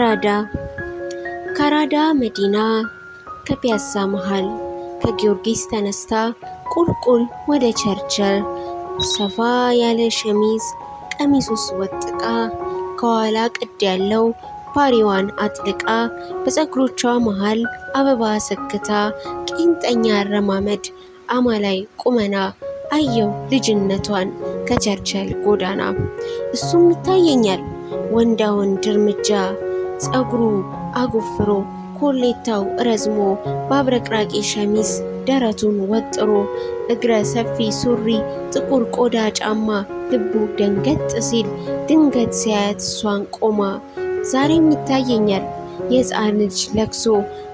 አራዳ ከአራዳ መዲና ከፒያሳ መሃል ከጊዮርጊስ ተነስታ ቁልቁል ወደ ቸርቸር ሰፋ ያለ ሸሚዝ ቀሚስ ውስጥ ወጥቃ ከኋላ ቅድ ያለው ፓሪዋን አጥልቃ በፀጉሮቿ መሃል አበባ ሰክታ ቂንጠኛ አረማመድ አማላይ ቁመና አየው ልጅነቷን ከቸርቸል ጎዳና። እሱም ይታየኛል ወንዳ ወንድ እርምጃ ፀጉሩ አጎፍሮ ኮሌታው ረዝሞ በአብረቅራቂ ሸሚዝ ደረቱን ወጥሮ እግረ ሰፊ ሱሪ ጥቁር ቆዳ ጫማ ልቡ ደንገጥ ሲል ድንገት ሲያያት እሷን ቆማ። ዛሬም ይታየኛል የሕፃን ልጅ ለቅሶ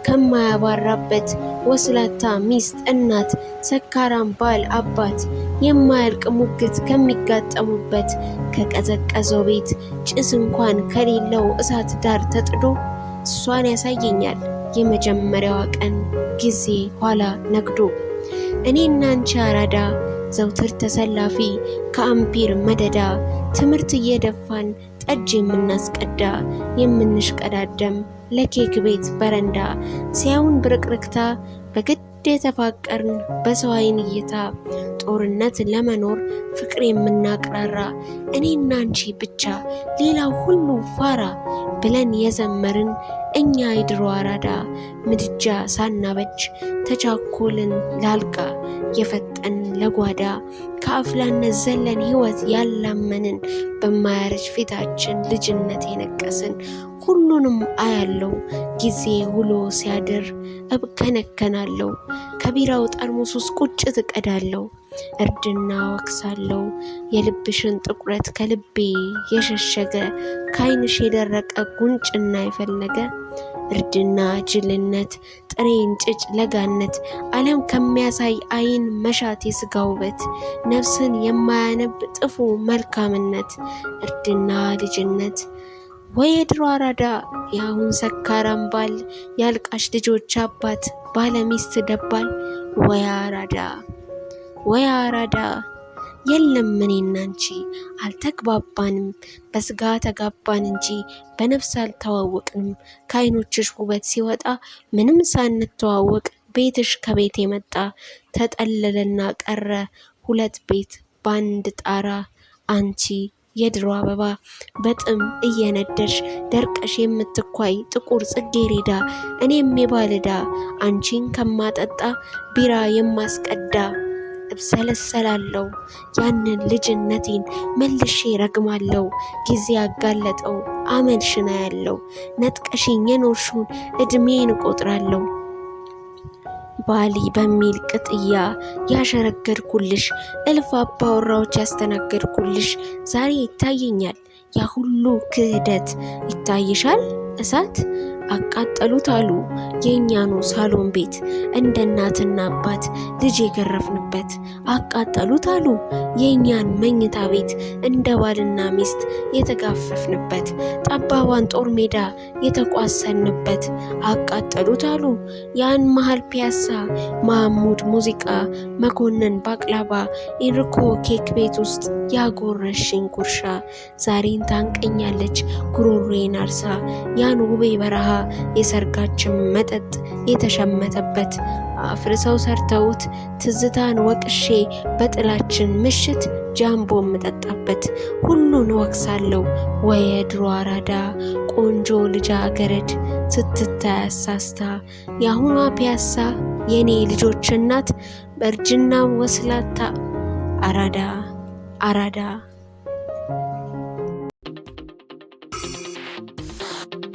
ከማያባራበት ወስላታ ሚስት እናት ሰካራም ባል አባት የማያልቅ ሙግት ከሚጋጠሙበት ከቀዘቀዘው ቤት ጭስ እንኳን ከሌለው እሳት ዳር ተጥዶ እሷን ያሳየኛል የመጀመሪያዋ ቀን ጊዜ ኋላ ነግዶ። እኔና አንቺ አራዳ ዘውትር ተሰላፊ ከአምፒር መደዳ ትምህርት እየደፋን ጠጅ የምናስቀዳ የምንሽቀዳደም ለኬክ ቤት በረንዳ ሲያዩን ብርቅርክታ በግድ የተፋቀርን በሰው አይን እይታ ጦርነት ለመኖር ፍቅር የምናቅራራ እኔና አንቺ ብቻ ሌላው ሁሉ ፋራ ብለን የዘመርን እኛ የድሮ አራዳ ምድጃ ሳናበጅ ተቻኮልን ላልጋ የፈጠን ለጓዳ ከአፍላነት ዘለን ሕይወት ያላመንን በማያረጅ ፊታችን ልጅነት የነቀስን ሁሉንም አያለው ጊዜ ውሎ ሲያድር እብከነከናለው ከቢራው ጠርሙስ ውስጥ ቁጭት እቀዳለው እርድና ወክሳለው የልብሽን ጥቁረት ከልቤ የሸሸገ ከዓይንሽ የደረቀ ጉንጭና የፈለገ እርድና ጅልነት ጥሬን ጭጭ ለጋነት ዓለም ከሚያሳይ አይን መሻት የስጋ ውበት ነፍስን የማያነብ ጥፉ መልካምነት እርድና ልጅነት ወይ የድሮ አራዳ የአሁን ሰካራም ባል ያልቃሽ ልጆች አባት ባለሚስት ደባል ወይ አራዳ የለም እኔና አንቺ አልተግባባንም በስጋ ተጋባን እንጂ በነፍስ አልተዋወቅንም ከዓይኖችሽ ውበት ሲወጣ ምንም ሳንተዋወቅ ቤትሽ ከቤት የመጣ ተጠለለና ቀረ ሁለት ቤት ባንድ ጣራ አንቺ የድሮ አበባ በጥም እየነደሽ ደርቀሽ የምትኳይ ጥቁር ጽጌሬዳ እኔም የባልዳ አንቺን ከማጠጣ ቢራ የማስቀዳ እብሰለሰላለው ያንን ልጅነቴን መልሼ ረግማለው ጊዜ ያጋለጠው አመልሽና ያለው ነጥቀሽኝ የኖርሽውን እድሜን እቆጥራለው ባሊ በሚል ቅጥያ ያሸረገድኩልሽ እልፍ አባወራዎች ያስተናገድኩልሽ ዛሬ ይታየኛል ያ ሁሉ ክህደት ይታይሻል እሳት አቃጠሉት አሉ የኛኑ ሳሎን ቤት እንደ እናትና አባት ልጅ የገረፍንበት አቃጠሉት አሉ የኛን መኝታ ቤት እንደ ባልና ሚስት የተጋፈፍንበት ጠባቧን ጦር ሜዳ የተቋሰንበት አቃጠሉት አሉ ያን መሃል ፒያሳ ማሙድ ሙዚቃ መኮንን ባቅላባ ኢንርኮ ኬክ ቤት ውስጥ ያጎረሽኝ ጉርሻ ዛሬን ታንቀኛለች ጉሮሮዬን አርሳ ያን ውቤ በረሃ የሰርጋችን መጠጥ የተሸመተበት አፍርሰው ሰርተውት ትዝታን ወቅሼ በጥላችን ምሽት ጃምቦ ምጠጣበት ሁሉን ወክሳለው ወይ የድሮ አራዳ ቆንጆ ልጃገረድ ስትታይ አሳስታ የአሁኗ ፒያሳ የኔ ልጆች እናት በእርጅና ወስላታ አራዳ